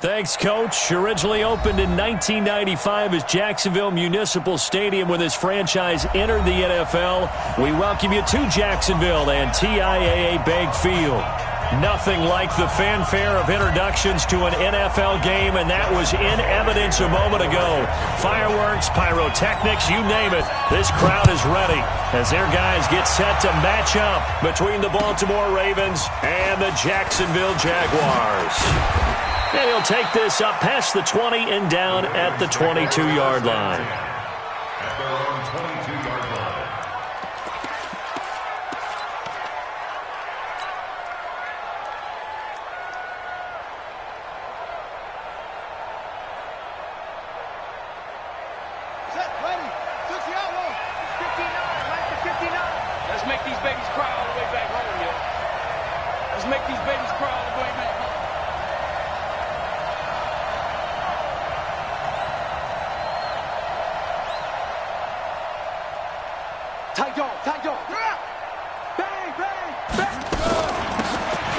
Thanks, Coach. Originally opened in 1995 as Jacksonville Municipal Stadium when this franchise entered the NFL. We welcome you to Jacksonville and TIAA Bank Field. Nothing like the fanfare of introductions to an NFL game, and that was in evidence a moment ago. Fireworks, pyrotechnics, you name it. This crowd is ready as their guys get set to match up between the Baltimore Ravens and the Jacksonville Jaguars. And he'll take this up past the 20 and down at the 22-yard line. At their own 22-yard line. Set, ready. Took the outlaw. 59, right to 59. Let's make these babies cry all the way back home, yo. Let's make these babies cry all the way back home. Tight dog, tight dog. Bang, bang, bang.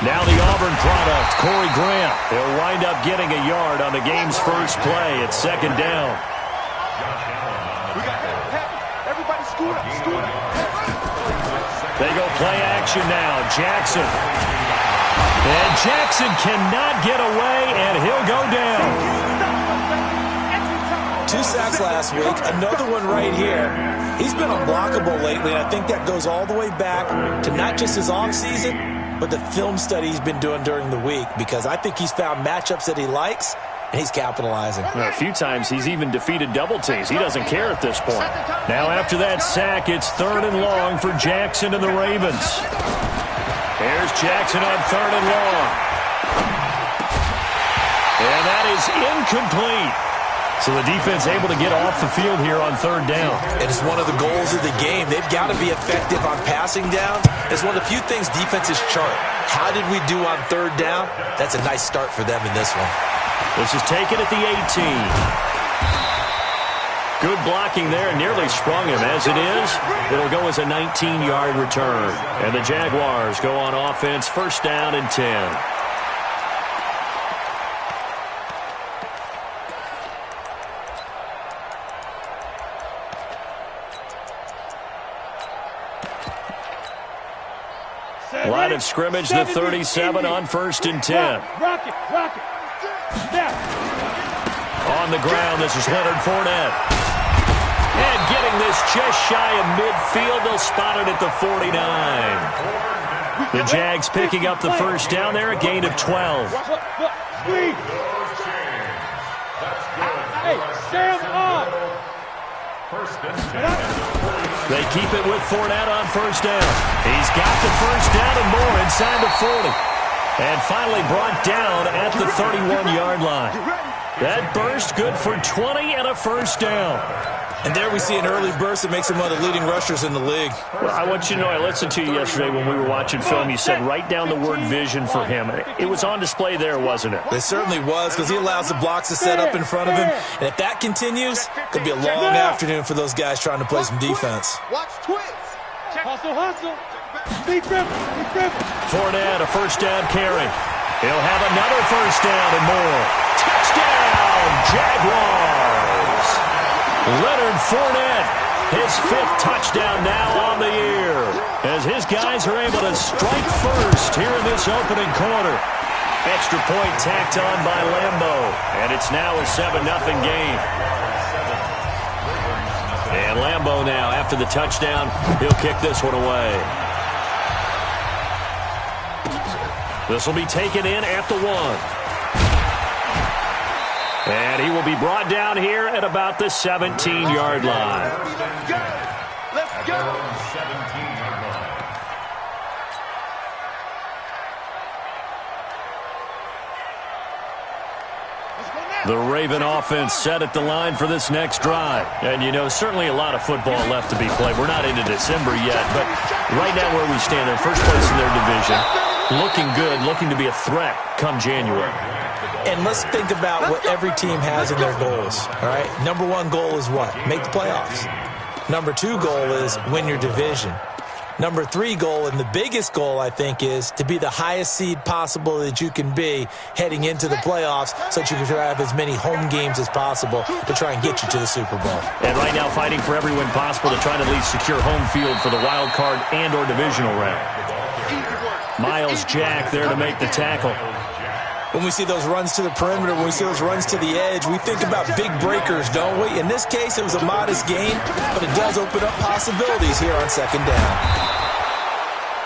Now the Auburn product, Corey Grant. He'll wind up getting a yard on the game's first play. It's second down. We got that. Everybody scoot up, scoot up. They go play action now. Jackson. And Jackson cannot get away, and he'll go down. 2 sacks last week, another one right here. He's been unblockable lately, and I think that goes all the way back to not just his offseason, but the film study he's been doing during the week, because I think he's found matchups that he likes, and he's capitalizing. A few times he's even defeated double teams. He doesn't care at this point. Now after that sack, it's 3rd and long for Jackson and the Ravens. Here's Jackson on 3rd and long. And that is incomplete. So the defense able to get off the field here on 3rd down. It is one of the goals of the game. They've got to be effective on passing down. It's one of the few things defenses chart. How did we do on 3rd down? That's a nice start for them in this one. This is taken at the 18. Good blocking there, nearly sprung him. As it is, it'll go as a 19-yard return. And the Jaguars go on offense, 1st down and 10. Line of scrimmage, the 37 on 1st and 10. Rock it, rock it. Snap. On the ground, this is Leonard Fournette. And getting this just shy of midfield, they'll spot it at the 49. The Jags picking up the 1st down there, a gain of 12. Squeeze. Hey, Sam on. 1st and 10. They keep it with Fournette on 1st down. He's got the 1st down and more inside the 40. And finally brought down at the 31-yard line. That burst good for 20 and a 1st down. And there we see an early burst that makes him one of the leading rushers in the league. Well, I want you to know, I listened to you yesterday when we were watching film. You said write down the word vision for him. It was on display there, wasn't it? It certainly was, because he allows the blocks to set up in front of him. And if that continues, it could be a long afternoon for those guys trying to play some defense. Watch twins. Hustle, hustle. Big grip, big grip. Fournette, a 1st down carry. He'll have another 1st down and more. Touchdown, Jaguars. Leonard Fournette, his 5th touchdown now on the year, as his guys are able to strike first here in this opening quarter. Extra point tacked on by Lambeau, and it's now a 7-0 game. And Lambeau now, after the touchdown, he'll kick this one away. This will be taken in at the 1. And he will be brought down here at about the 17-yard line. Let's go. 17-yard line. The Raven offense set at the line for this next drive. And, you know, certainly a lot of football left to be played. We're not into December yet, but right now where we stand, in first place in their division, looking good, looking to be a threat come January. And let's think about what every team has in their goals, all right? Number 1 goal is what? Make the playoffs. Number 2 goal is win your division. Number 3 goal, and the biggest goal, I think, is to be the highest seed possible that you can be heading into the playoffs so that you can have as many home games as possible to try and get you to the Super Bowl. And right now fighting for every win possible to try to at least secure home field for the wild card and or divisional round. Miles Jack there to make the tackle. When we see those runs to the perimeter, when we see those runs to the edge, we think about big breakers, don't we? In this case, it was a modest gain, but it does open up possibilities here on second down.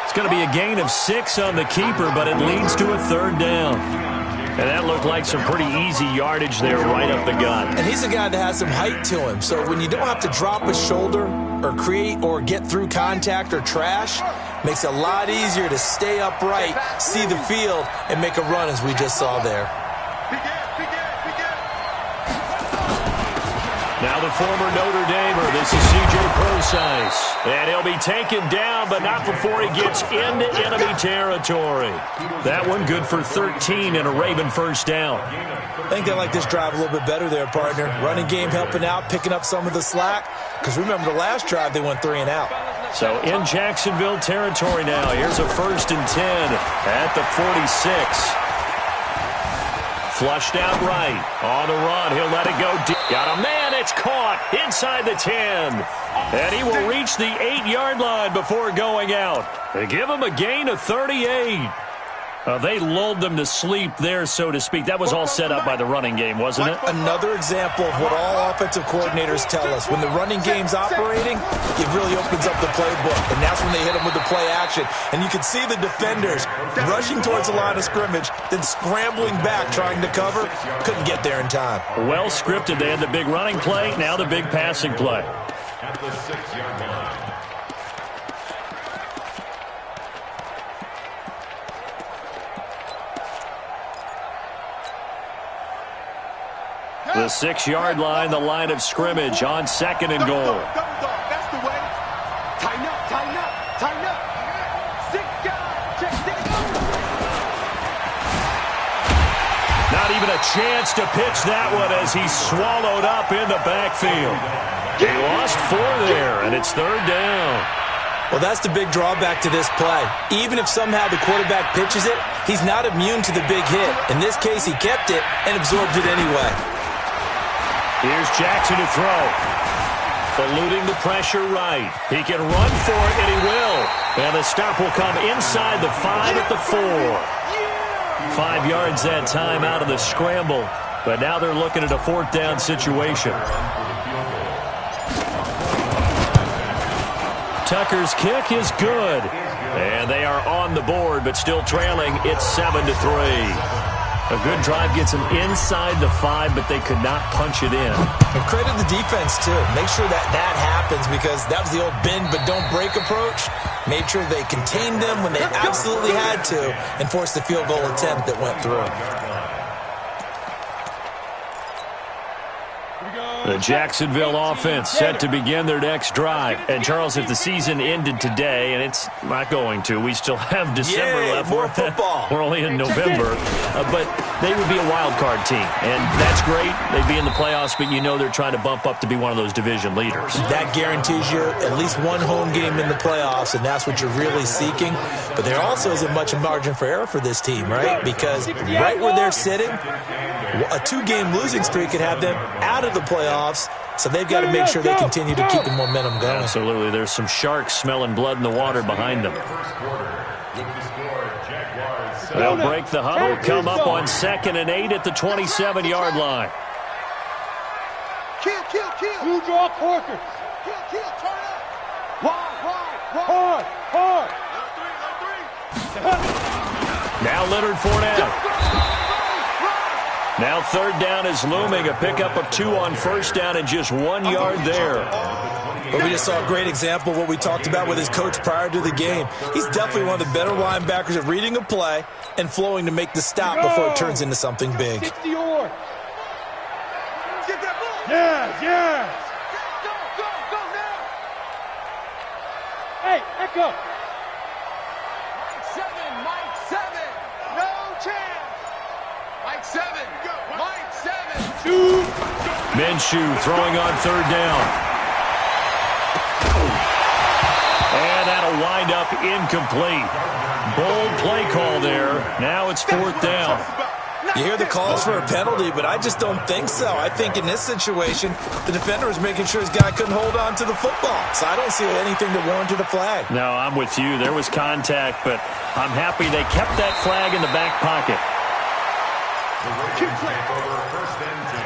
It's going to be a gain of 6 on the keeper, but it leads to a third down. And that looked like some pretty easy yardage there right up the gut. And he's a guy that has some height to him, so when you don't have to drop a shoulder or create or get through contact or trash, makes it a lot easier to stay upright, see the field, and make a run as we just saw there. Now the former Notre Damer, this is C.J. Prosise. And he'll be taken down, but not before he gets into enemy territory. That one good for 13 and a Raven first down. I think they like this drive a little bit better there, partner. Running game helping out, picking up some of the slack. Because remember, the last drive they went 3 and out. So in Jacksonville territory now. Here's a 1st and 10 at the 46. Flushed out right. On the run. He'll let it go deep. Got a man. It's caught inside the 10. And he will reach the 8-yard line before going out. They give him a gain of 38. They lulled them to sleep there, so to speak. That was all set up by the running game, wasn't it? Another example of what all offensive coordinators tell us. When the running game's operating, it really opens up the playbook. And that's when they hit them with the play action. And you can see the defenders rushing towards the line of scrimmage, then scrambling back, trying to cover. Couldn't get there in time. Well scripted. They had the big running play, now the big passing play. At the 6-yard line. The 6-yard line, the line of scrimmage on 2nd and goal. That's the way. Tighten up, tighten up, tighten up. 6 guys, check 6. Not even a chance to pitch that one as he's swallowed up in the backfield. He lost 4 there, and it's 3rd down. Well, that's the big drawback to this play. Even if somehow the quarterback pitches it, he's not immune to the big hit. In this case, he kept it and absorbed it anyway. Here's Jackson to throw. Eluding the pressure right. He can run for it, and he will. And the stop will come inside the 5 at the 4. 5 yards that time out of the scramble. But now they're looking at a 4th down situation. Tucker's kick is good. And they are on the board, but still trailing. It's 7-3. A good drive gets them inside the 5, but they could not punch it in. And credit the defense, too. Make sure that happens because that was the old bend but don't break approach. Made sure they contained them when they absolutely had to and forced the field goal attempt that went through. The Jacksonville offense set to begin their next drive. And, Charles, if the season ended today, and it's not going to, we still have December left. More football. We're only in November. But they would be a wild card team. And that's great. They'd be in the playoffs, but you know they're trying to bump up to be one of those division leaders. That guarantees you at least one home game in the playoffs, and that's what you're really seeking. But there also isn't much margin for error for this team, right? Because right where they're sitting, a 2-game losing streak could have them out of the playoffs, so they've got to make sure they continue to keep the momentum going. Absolutely. There's some sharks smelling blood in the water behind them. They'll break the huddle, come up on 2nd and 8 at the 27-yard line. Kill. Two draw corkers. Kill, turn up. Hard. Now Leonard Fournette. Now 3rd down is looming. A pickup of 2 on 1st down and just 1 yard there. But we just saw a great example of what we talked about with his coach prior to the game. He's definitely one of the better linebackers at reading a play and flowing to make the stop before it turns into something big. 60 yours. Get that ball. Yes. Go now. Hey, echo. Mike 7. No chance. Mike 7. Minshew throwing on 3rd down. And that'll wind up incomplete. Bold play call there. Now it's 4th down. You hear the calls for a penalty, but I just don't think so. I think in this situation, the defender was making sure his guy couldn't hold on to the football. So I don't see anything that warranted a flag. No, I'm with you. There was contact, but I'm happy they kept that flag in the back pocket. The Ravens take over 1st and 10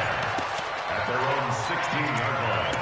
at their own 16-yard line.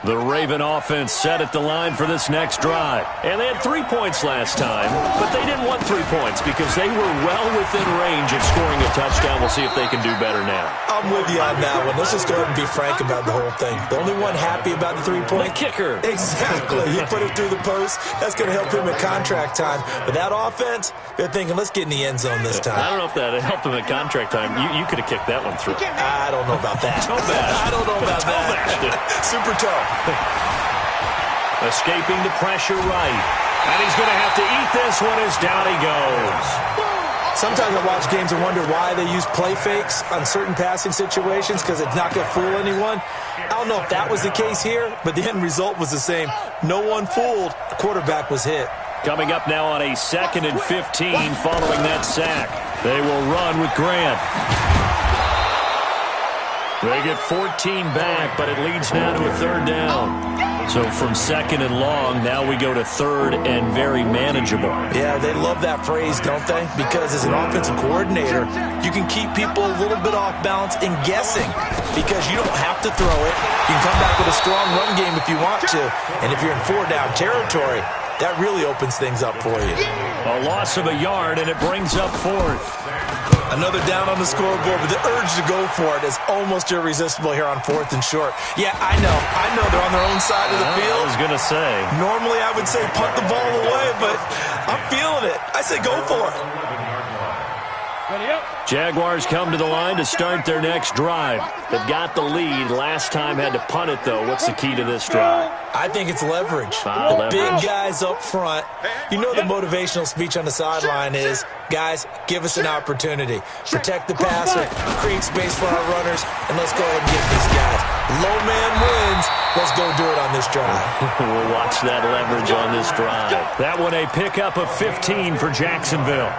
The Raven offense set at the line for this next drive. And they had 3 points last time, but they didn't want 3 points because they were well within range of scoring a touchdown. We'll see if they can do better now. I'm with you on that one. Let's just go ahead and be frank about the whole thing. The only one happy about the 3-point? The kicker. Exactly. He put it through the post. That's going to help him at contract time. But that offense, they're thinking, let's get in the end zone this time. I don't know if that helped him at contract time. You could have kicked that one through. I don't know about that. Toe bash. I don't know about that. Super toe. Escaping the pressure right. And he's going to have to eat this one as down he goes. Sometimes I watch games and wonder why they use play fakes on certain passing situations because it's not going to fool anyone. I don't know if that was the case here, but the end result was the same. No one fooled. The quarterback was hit. Coming up now on a 2nd and 15 following that sack. They will run with Grant. They get 14 back, but it leads now to a 3rd down. So from 2nd and long, now we go to 3rd and very manageable. Yeah, they love that phrase, don't they? Because as an offensive coordinator, you can keep people a little bit off balance and guessing because you don't have to throw it. You can come back with a strong run game if you want to. And if you're in 4-down territory, that really opens things up for you. A loss of a yard, and it brings up 4th. Another down on the scoreboard, but the urge to go for it is almost irresistible here on 4th and short. Yeah, I know they're on their own side of the field. I was going to say. Normally I would say punt the ball away, but I'm feeling it. I say go for it. Jaguars come to the line to start their next drive. They've got the lead. Last time had to punt it, though. What's the key to this drive? I think it's leverage. Leverage. Big guys up front. You know the motivational speech on the sideline is, guys, give us an opportunity. Protect the passer, create space for our runners, and let's go ahead and get these guys. Low man wins. Let's go do it on this drive. We'll watch that leverage on this drive. That one a pickup of 15 for Jacksonville.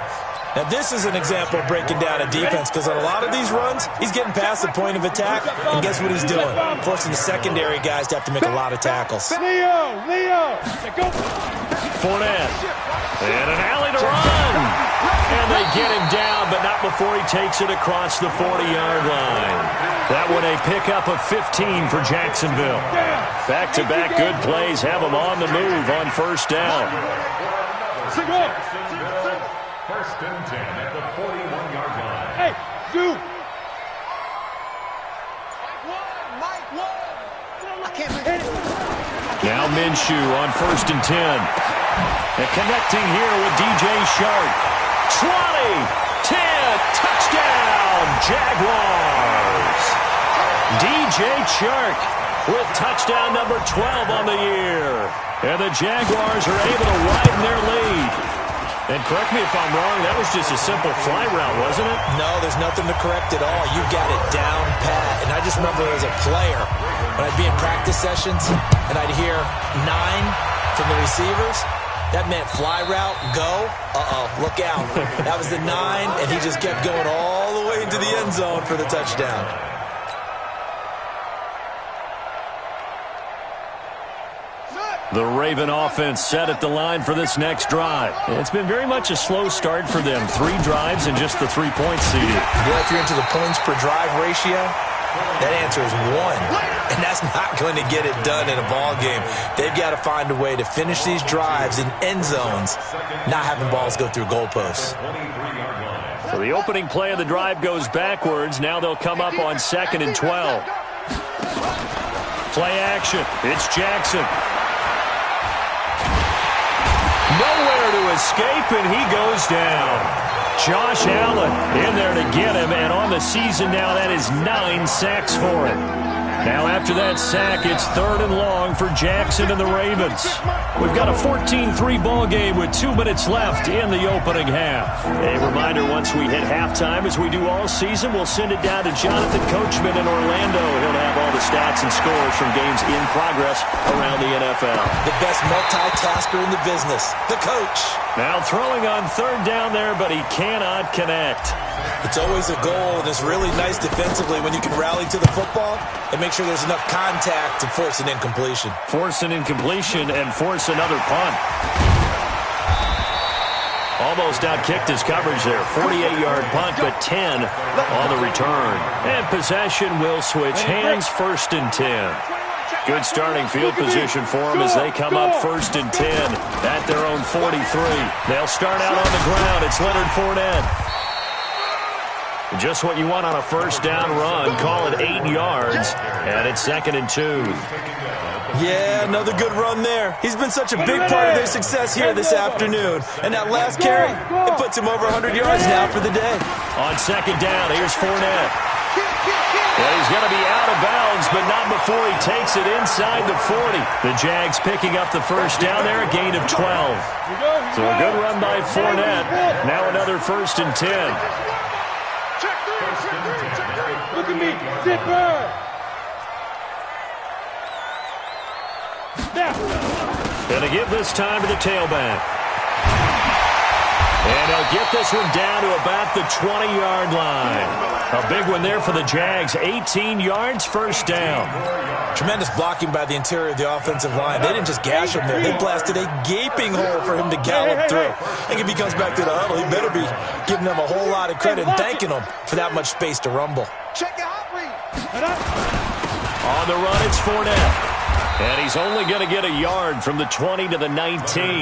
Now, this is an example of breaking down a defense because on a lot of these runs, he's getting past the point of attack, and guess what he's doing? Forcing the secondary guys to have to make a lot of tackles. Leo, go. Fournette, and an alley to run. And they get him down, but not before he takes it across the 40-yard line. That one a pickup of 15 for Jacksonville. Back-to-back good plays have them on the move on 1st down. 1st and 10 at the 41-yard line. Hey, Zoo. Now Minshew on 1st and 10. And connecting here with DJ Shark. 20, 10, touchdown, Jaguars. DJ Shark with touchdown number 12 on the year. And the Jaguars are able to widen their lead. And correct me if I'm wrong, that was just a simple fly route, wasn't it? No, there's nothing to correct at all. You got it down pat. And I just remember as a player, when I'd be in practice sessions and I'd hear 9 from the receivers, that meant fly route, go. Look out. That was the 9, and he just kept going all the way into the end zone for the touchdown. The Raven offense set at the line for this next drive. It's been very much a slow start for them. 3 drives and just the 3 points seeded. Yeah, if you're into the points per drive ratio, that answer is 1. And that's not going to get it done in a ball game. They've got to find a way to finish these drives in end zones, not having balls go through goalposts. So the opening play of the drive goes backwards. Now they'll come up on 2nd and 12. Play action. It's Jackson. Nowhere to escape, and he goes down. Josh Allen in there to get him, and on the season now, that is 9 sacks for him. Now after that sack, it's 3rd and long for Jackson and the Ravens. We've got a 14-3 ball game with 2 minutes left in the opening half. A reminder, once we hit halftime, as we do all season, we'll send it down to Jonathan Coachman in Orlando. He'll have all the stats and scores from games in progress around the NFL. The best multitasker in the business, the coach. Now throwing on 3rd down there, but he cannot connect. It's always a goal, and it's really nice defensively when you can rally to the football and make sure there's enough contact to force an incompletion. Force an incompletion and force another punt. Almost outkicked his coverage there. 48-yard punt, but 10 on the return. And possession will switch hands, 1st and 10. Good starting field position for them as they come up 1st and 10 at their own 43. They'll start out on the ground. It's Leonard Fournette. Just what you want on a 1st down run. Call it 8 yards, and it's 2nd and 2. Yeah, another good run there. He's been such a big part of their success here this afternoon. And that last carry, it puts him over 100 yards now for the day. On 2nd down, here's Fournette. Well, he's going to be out of bounds, but not before he takes it inside the 40. The Jags picking up the 1st down there, a gain of 12. So a good run by Fournette. Now another 1st and 10. Look at me, zipper! Gonna give this time to the tailback. And he'll get this one down to about the 20-yard line. A big one there for the Jags. 18 yards, 1st down. Tremendous blocking by the interior of the offensive line. They didn't just gash him there. They blasted a gaping hole for him to gallop through. I think if he comes back to the huddle, he better be giving them a whole lot of credit and thanking them for that much space to rumble. Check your hot read. On the run, it's Fournette. And he's only going to get a yard from the 20 to the 19.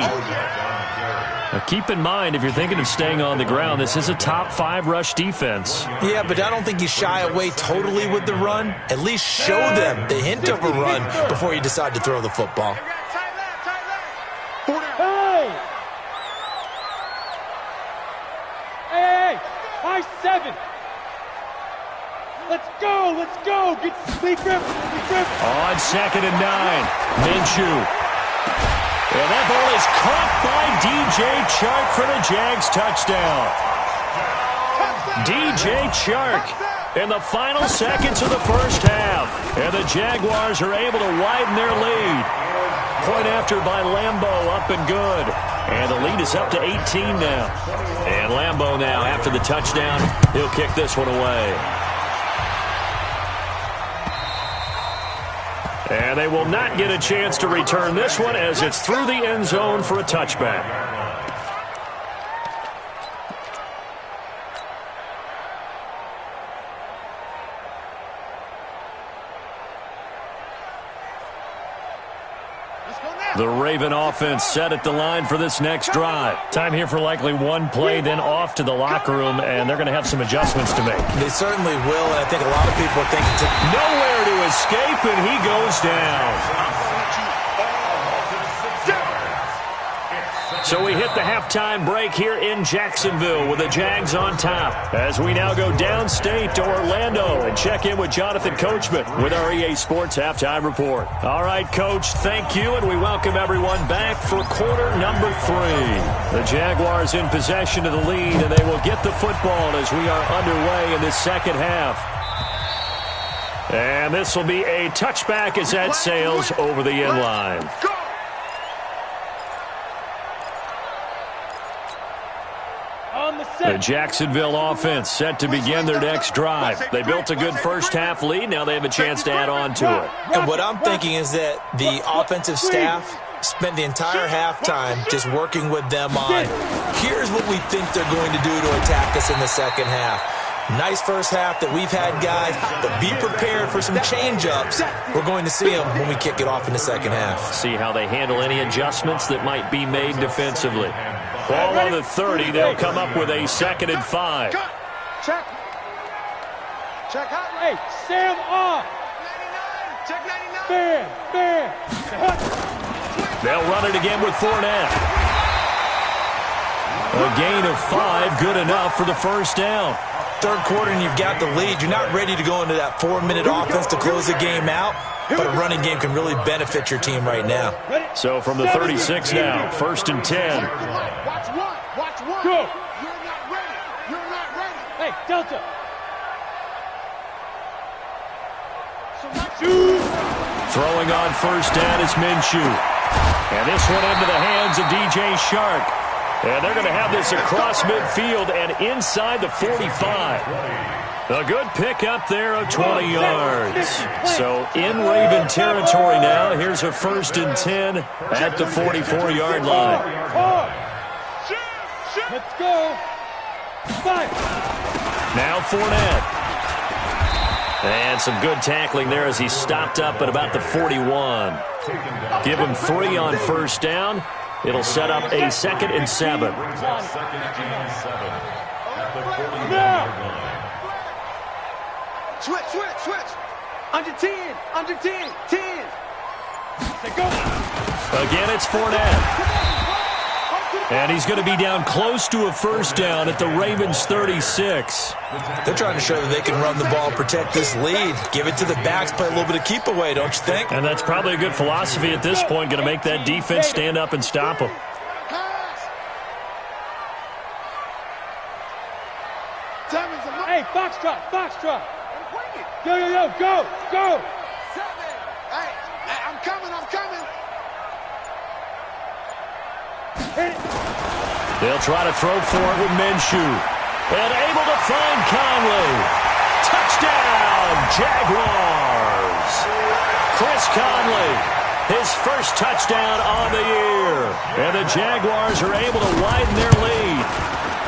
Now keep in mind, if you're thinking of staying on the ground, this is a top 5 rush defense. Yeah, but I don't think you shy away totally with the run. At least show them the hint of a run before you decide to throw the football. Hey, high 7. Let's go, let's go. Get sleep grip. On 2nd and 9, Minshew. And that ball is caught by DJ Chark for the Jags touchdown. DJ Chark in the final seconds of the 1st half. And the Jaguars are able to widen their lead. Point after by Lambo, up and good. And the lead is up to 18 now. And Lambo now, after the touchdown, he'll kick this one away. And they will not get a chance to return this one as it's through the end zone for a touchback. The Raven offense set at the line for this next drive. Time here for likely one play, then off to the locker room, and they're going to have some adjustments to make. They certainly will, and I think a lot of people are thinking nowhere to escape, and he goes down. So we hit the halftime break here in Jacksonville with the Jags on top. As we now go downstate to Orlando and check in with Jonathan Coachman with our EA Sports Halftime Report. All right, Coach, thank you, and we welcome everyone back for quarter number 3. The Jaguars in possession of the lead, and they will get the football as we are underway in this 2nd half. And this will be a touchback as that sails over the end line. The Jacksonville offense set to begin their next drive. They built a good 1st half lead. Now they have a chance to add on to it. And what I'm thinking is that the offensive staff spent the entire halftime just working with them on, here's what we think they're going to do to attack us in the 2nd half. Nice 1st half that we've had, guys, but be prepared for some change-ups. We're going to see them when we kick it off in the 2nd half. See how they handle any adjustments that might be made defensively. Ball on the 30. They'll come up with a 2nd and 5. Check. Check out. Hey, Sam off. 99. Check 99. Bam. They'll run it again with Fournette. A gain of 5, good enough for the 1st down. third quarter and you've got the lead, you're not ready to go into that 4-minute offense to close the game out, but a running game can really benefit your team right now. So from the 36 now, 1st and 10. Watch one. Watch one. Go. You're not ready. You're not ready. Hey, Delta. Throwing on first down is Minshew. And this one into the hands of DJ Shark. And they're going to have this across midfield and inside the 45. A good pick up there of 20 yards. So in Raven territory now. Here's a 1st and 10 at the 44-yard line. Let's go. 5. Now Fournette. And some good tackling there as he stopped up at about the 41. Give him 3 on first down. It'll set up a 2nd and 7. Switch. Under 10. Under 10. 10. Go. Again, it's Fournette. And he's going to be down close to a first down at the Ravens' 36. They're trying to show that they can run the ball, protect this lead, give it to the backs, play a little bit of keep away, don't you think? And that's probably a good philosophy at this point, going to make that defense stand up and stop them. Hey, Foxtrot. Yo, go. 7. Hey, I'm coming. They'll try to throw for it with Minshew. And able to find Conley. Touchdown, Jaguars. Chris Conley, his first touchdown on the year. And the Jaguars are able to widen their lead.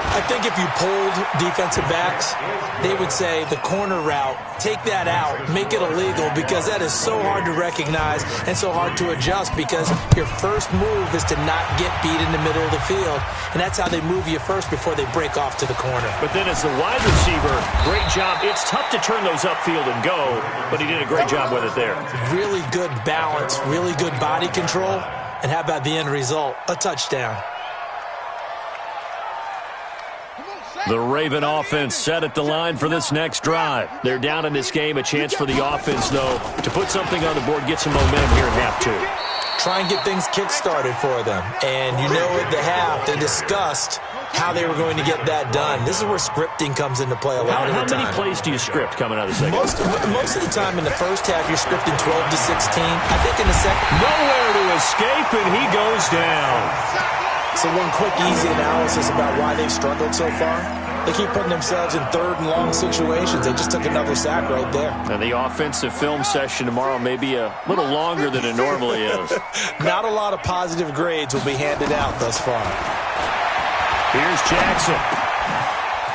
I think if you polled defensive backs, they would say the corner route, take that out, make it illegal, because that is so hard to recognize and so hard to adjust, because your first move is to not get beat in the middle of the field, and that's how they move you first before they break off to the corner. But then as the wide receiver, great job. It's tough to turn those upfield and go, but he did a great job with it there. Really good balance, really good body control, and how about the end result? A touchdown. The Raven offense set at the line for this next drive. They're down in this game. A chance for the offense, though, to put something on the board, get some momentum here at half 2. Try and get things kick-started for them. And you know at the half, they discussed how they were going to get that done. This is where scripting comes into play a lot of the time. How many plays do you script coming out of the second? Most of the time in the first half, you're scripting 12 to 16. I think in the second... Nowhere to escape, and he goes down. So one quick, easy analysis about why they've struggled so far. They keep putting themselves in 3rd and long situations. They just took another sack right there. And the offensive film session tomorrow may be a little longer than it normally is. Not a lot of positive grades will be handed out thus far. Here's Jackson.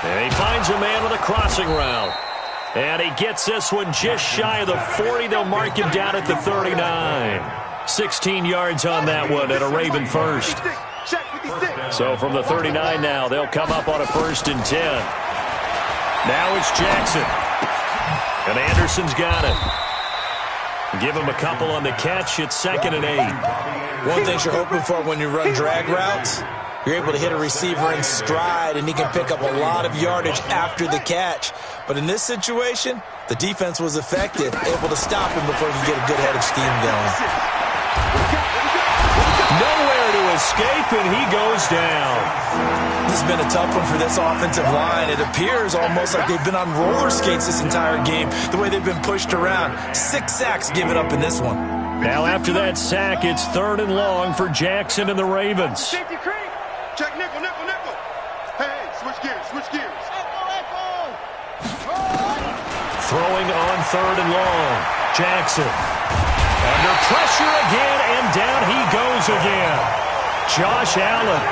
And he finds a man with a crossing route. And he gets this one just shy of the 40. They'll mark him down at the 39. 16 yards on that one at a Raven first. So from the 39 now, they'll come up on a 1st and 10. Now it's Jackson. And Anderson's got it. Give him a couple on the catch. It's 2nd and 8. One thing you're hoping for when you run drag routes, you're able to hit a receiver in stride, and he can pick up a lot of yardage after the catch. But in this situation, the defense was effective, able to stop him before he could get a good head of steam going. Nowhere to escape, and he goes down. This has been a tough one for this offensive line. It appears almost like they've been on roller skates this entire game, the way they've been pushed around. 6 sacks given up in this one. Now after that sack, it's 3rd and long for Jackson and the Ravens. Check nickel. Hey, switch gears. Throwing on 3rd and long. Jackson. Under pressure again, and down he goes again. Josh Allen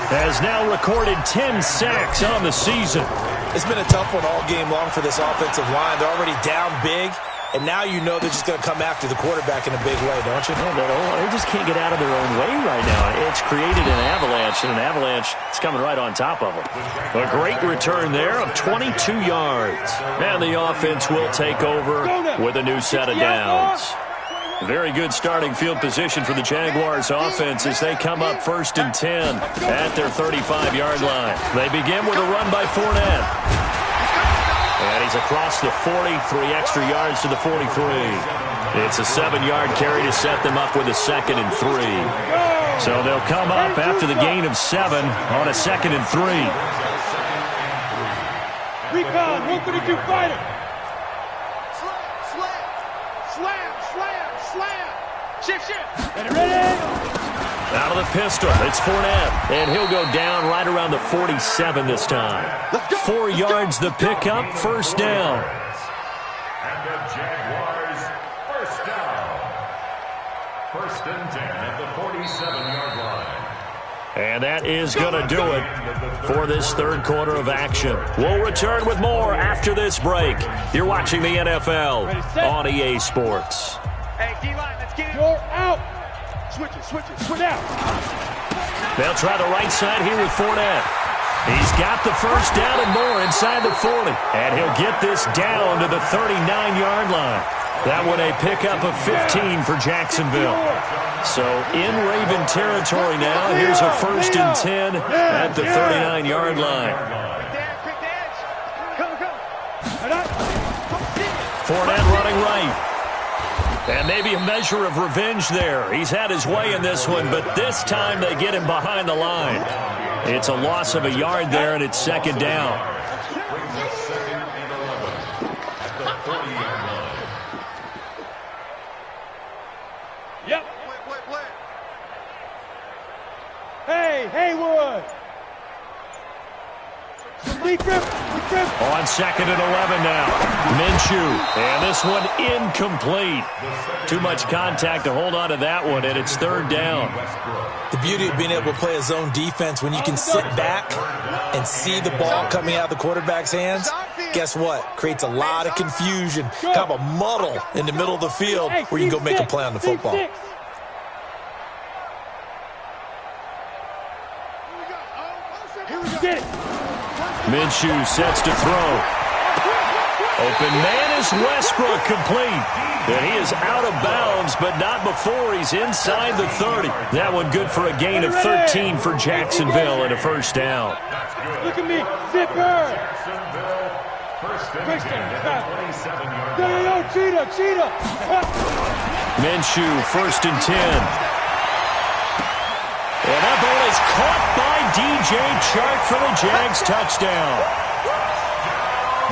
has now recorded 10 sacks on the season. It's been a tough one all game long for this offensive line. They're already down big, and now you know they're just going to come after the quarterback in a big way, don't you? They just can't get out of their own way right now. It's created an avalanche, and an avalanche is coming right on top of them. A great return there of 22 yards. And the offense will take over with a new set of downs. Very good starting field position for the Jaguars offense as they come up 1st and 10 at their 35-yard line. They begin with a run by Fournette. And he's across the 40, 3 extra yards to the 43. It's a 7-yard carry to set them up with a 2nd and 3. So they'll come up after the gain of 7 on a 2nd and 3. Recon, 132 fighter. Slam. Shift. Ready. Out of the pistol, it's Fournette, and he'll go down right around the 47 this time. 4 yards the pickup, first down. And the Jaguars, first down. 1st and 10 at the 47-yard line. And that is going to do it for this 3rd quarter of action. We'll return with more after this break. You're watching the NFL on EA Sports. Hey, D-line, let's get it. You're out. Switch out. They'll try the right side here with Fournette. He's got the first down and more inside the 40. And he'll get this down to the 39-yard line. That one a pickup of 15 for Jacksonville. So in Raven territory now, here's a 1st and 10 at the 39-yard line. Fournette running right. And maybe a measure of revenge there. He's had his way in this one, but this time they get him behind the line. It's a loss of a yard there, and it's 2nd down. Yep. Hey, Haywood. On 2nd and 11 now. Minshew. And this one incomplete. Too much contact to hold on to that one, and it's 3rd down. The beauty of being able to play a zone defense when you can sit back and see the ball coming out of the quarterback's hands, guess what? Creates a lot of confusion, kind of a muddle in the middle of the field where you can go make a play on the football. Minshew sets to throw. Open man is Westbrook, complete. And he is out of bounds, but not before he's inside the 30. That one good for a gain of 13 for Jacksonville and a 1st down. Look at me, zipper. Cheetah. Minshew, 1st and 10. And that ball is caught by DJ Chark for the Jags touchdown.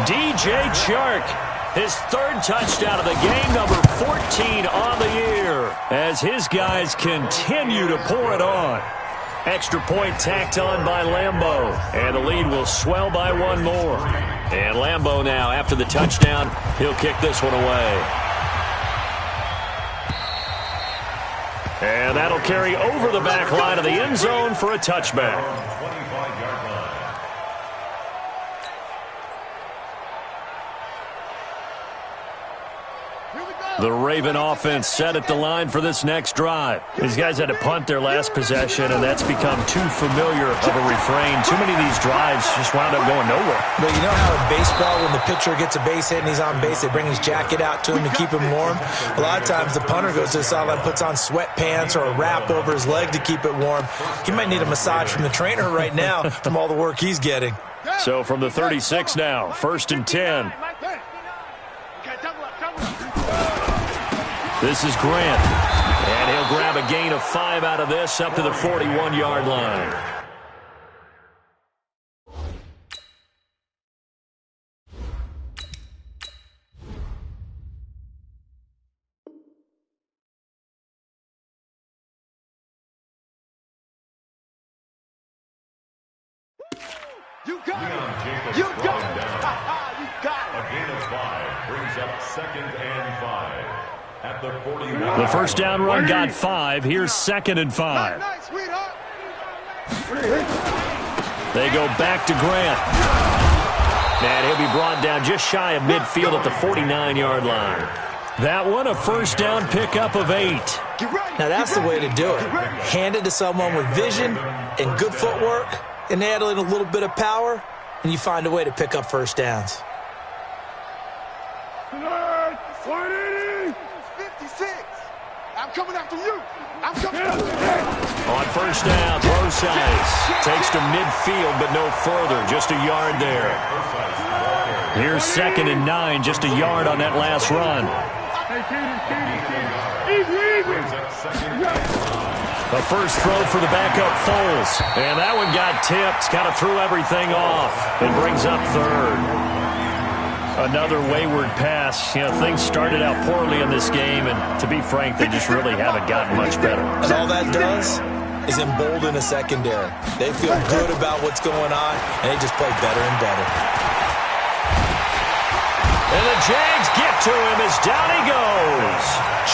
DJ Chark, his 3rd touchdown of the game, number 14 on the year, as his guys continue to pour it on. Extra point tacked on by Lambeau, and the lead will swell by 1 more. And Lambeau now, after the touchdown, he'll kick this one away. And that'll carry over the back line of the end zone for a touchback. The Raven offense set at the line for this next drive. These guys had to punt their last possession, and that's become too familiar of a refrain. Too many of these drives just wound up going nowhere. But you know how in baseball, when the pitcher gets a base hit and he's on base, they bring his jacket out to him to keep him warm? A lot of times the punter goes to the sideline, puts on sweatpants or a wrap over his leg to keep it warm. He might need a massage from the trainer right now from all the work he's getting. So from the 36 now, 1st and 10. This is Grant, and he'll grab a gain of 5 out of this up to the 41-yard line. You got it. You You got it. You got A it. gain of 5 brings up 2nd and 5 at the 41. The first down run got 5. Here's 2nd and 5. Nice, sweetheart. They go back to Grant. And he'll be brought down just shy of midfield at the 49-yard line. That one, a first down pickup of 8. Now that's the way to do it. Hand it to someone with vision and good footwork, and add in a little bit of power, and you find a way to pick up first downs. 56. I'm coming after you. I'm coming after you. On first down, throw size. Takes to midfield, but no further. Just a yard there. Here's 2nd and 9, just a yard on that last run. The first throw for the backup Foles. And that one got tipped, kind of threw everything off, and brings up 3rd. Another wayward pass. You know, things started out poorly in this game, and to be frank, they just really haven't gotten much better. And all that does is embolden a secondary. They feel good about what's going on, and they just play better and better. And the Jags get to him as down he goes.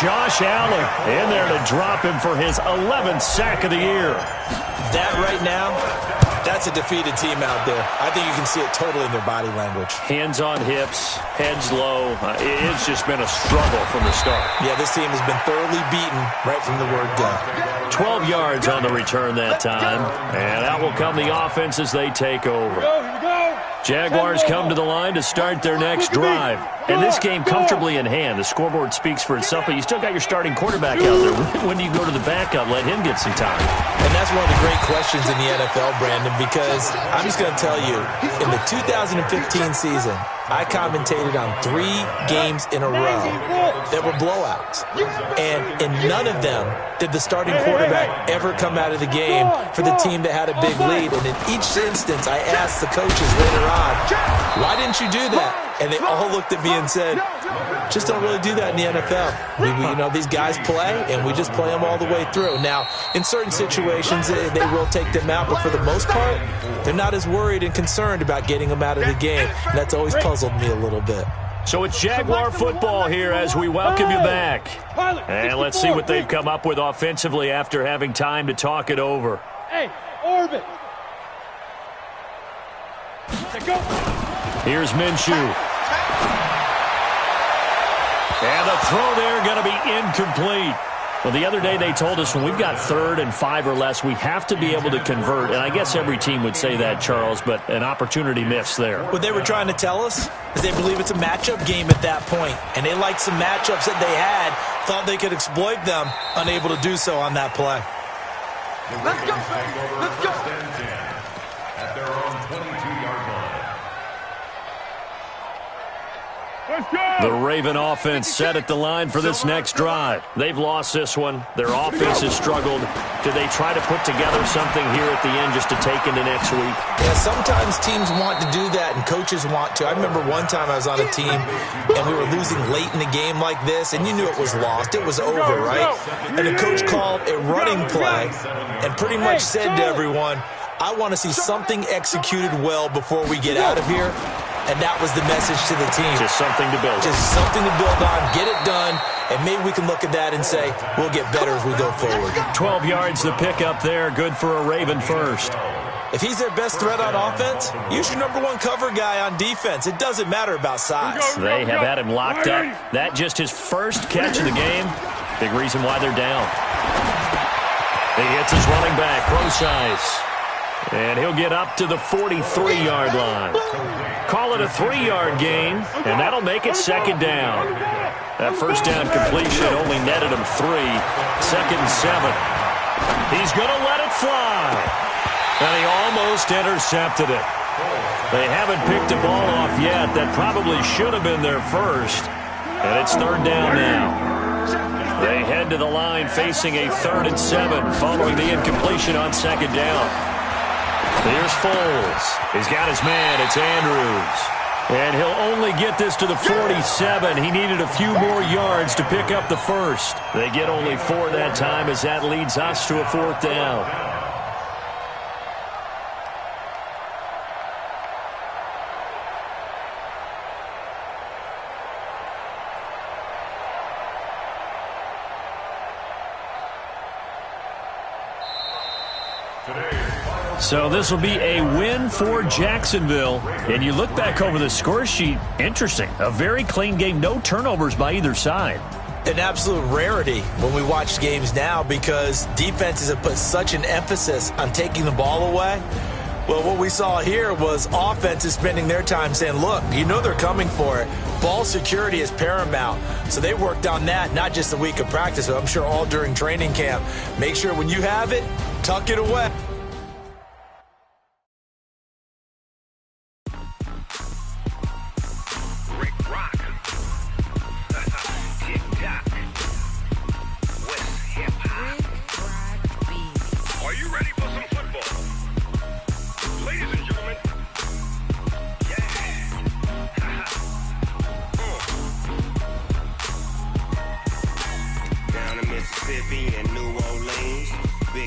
Josh Allen in there to drop him for his 11th sack of the year. That right now, that's a defeated team out there. I think you can see it totally in their body language. Hands on hips, heads low. It's just been a struggle from the start. Yeah, this team has been thoroughly beaten right from the word go. 12 yards on the return that time. And out will come the offense as they take over. Jaguars come to the line to start their next drive. And this game comfortably in hand. The scoreboard speaks for itself, but you still got your starting quarterback out there. When do you go to the backup, let him get some time? And that's one of the great questions in the NFL, Brandon, because I'm just going to tell you, in the 2015 season, I commentated on 3 games in a row that were blowouts. And in none of them did the starting quarterback ever come out of the game for the team that had a big lead. And in each instance, I asked the coaches later on, why didn't you do that? And they all looked at me and said, just don't really do that in the NFL. You know, these guys play, and we just play them all the way through. Now, in certain situations, they will take them out, but for the most part, they're not as worried and concerned about getting them out of the game. And that's always puzzled me a little bit. So it's Jaguar football here as we welcome you back. And let's see what they've come up with offensively after having time to talk it over. Hey, Orbit. Here's Minshew. And the throw there going to be incomplete. Well, the other day they told us when we've got 3rd and 5 or less, we have to be able to convert. And I guess every team would say that, Charles, but an opportunity missed there. What they were trying to tell us is they believe it's a matchup game at that point. And they liked some matchups that they had, thought they could exploit them, unable to do so on that play. Let's go, let's go. At their own 22-yard line. The Raven offense set at the line for this next drive. They've lost this one. Their offense has struggled. Do they try to put together something here at the end just to take into next week? Yeah, sometimes teams want to do that and coaches want to. I remember one time I was on a team and we were losing late in the game like this, and you knew it was lost. It was over, right? And the coach called a running play and pretty much said to everyone, I want to see something executed well before we get out of here. And that was the message to the team. Just something to build. Just something to build on, get it done, and maybe we can look at that and say, we'll get better as we go forward. 12 yards to pick up there, good for a Raven first. If he's their best threat on offense, use your number 1 cover guy on defense. It doesn't matter about size. They have had him locked up. That just his first catch of the game. Big reason why they're down. He hits his running back, Procise. And he'll get up to the 43-yard line. Call it a 3-yard gain, and that'll make it 2nd down. That first down completion only netted him 3. 2nd and 7. He's going to let it fly. And he almost intercepted it. They haven't picked a ball off yet. That probably should have been their first. And it's 3rd down now. They head to the line facing a 3rd and 7 following the incompletion on 2nd down. Here's Foles. He's got his man. It's Andrews. And he'll only get this to the 47. He needed a few more yards to pick up the first. They get only 4 that time as that leads us to a 4th down. So this will be a win for Jacksonville. And you look back over the score sheet, interesting. A very clean game, no turnovers by either side. An absolute rarity when we watch games now because defenses have put such an emphasis on taking the ball away. Well, what we saw here was offenses spending their time saying, look, you know they're coming for it. Ball security is paramount. So they worked on that, not just a week of practice, but I'm sure all during training camp. Make sure when you have it, tuck it away.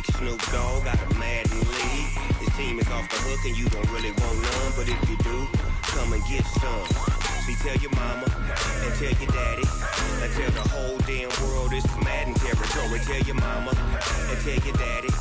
Big Snoop Dogg got a Madden league. His team is off the hook and you don't really want none, but if you do, come and get some. See, tell your mama and tell your daddy and tell the whole damn world this is Madden territory. Tell your mama and tell your daddy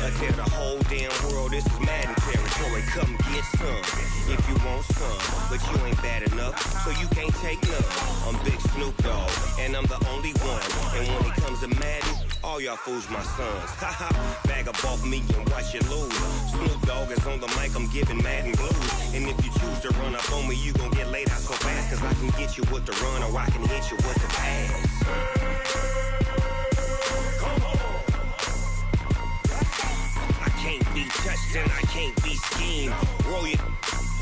and tell the whole damn world this is Madden territory. Come get some if you want some, but you ain't bad enough, so you can't take none. I'm Big Snoop Dogg, and I'm the only one. And when it comes to Madden, all y'all fools my sons. Haha, bag up off me and watch you lose. Snoop Dogg is on the mic, I'm giving Madden blues. And if you choose to run up on me, you gon' get laid out so fast, cause I can get you with the run or I can hit you with the pass. I can't be touched and I can't be schemed. Roll it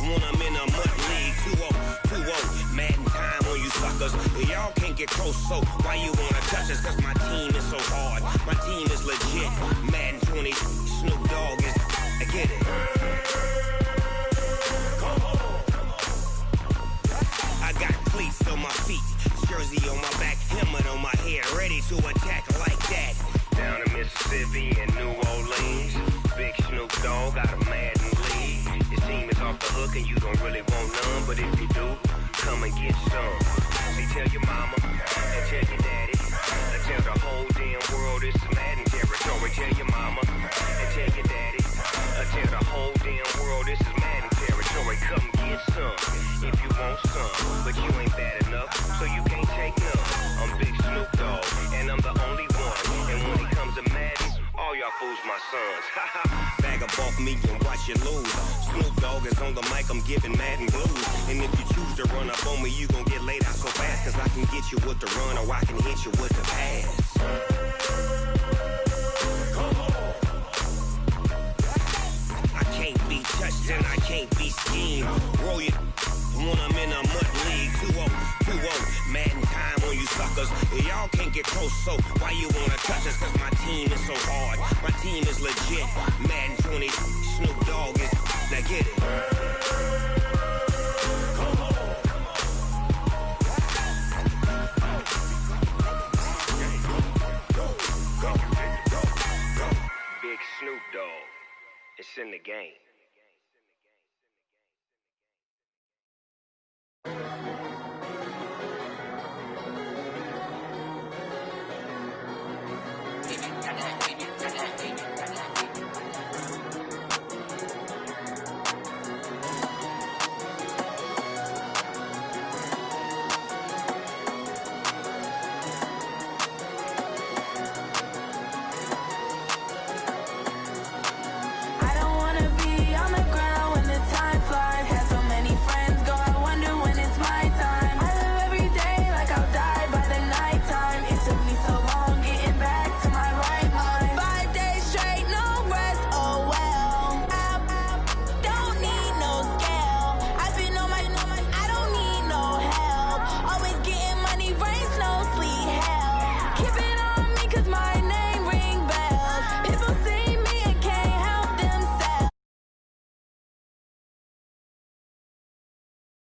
when I'm in a mud league. 2-0, Madden time on you suckers. Y'all can't get close, so why you wanna touch us? Cause my team is so hard, my team is legit. Madden 20, Snoop Dogg is, I get it. I got cleats on my feet, jersey on my back, helmet on my head, ready to attack like that. Down in Mississippi and New Orleans, Big Snoop Dogg got a Madden league. His team is off the hook and you don't really want none, but if you do, come and get some. See, tell your mama and tell your daddy and tell the whole damn world this is Madden territory. Tell your mama and tell your daddy and tell the whole damn world this is Madden territory. Come get some if you want some, but you ain't bad enough, so you can't take none. I'm Big Snoop Dogg, and I'm the only one. And when it comes to Madden, all y'all fools my sons. Bag up off me and watch you lose. Snoop Dogg is on the mic, I'm giving Madden blues. And if you choose to run up on me, you gon' get laid out so fast, cause I can get you with the run or I can hit you with the pass. I can't be touched and I can't be schemed. Roll it when I'm in a mud league. 2-0, Madden time on you suckers. Y'all can't get close, so why you wanna touch us? Cause my team is so hard, my team is legit. Madden 20, Snoop Dogg is, now get it. Big Snoop Dogg, it's in the game.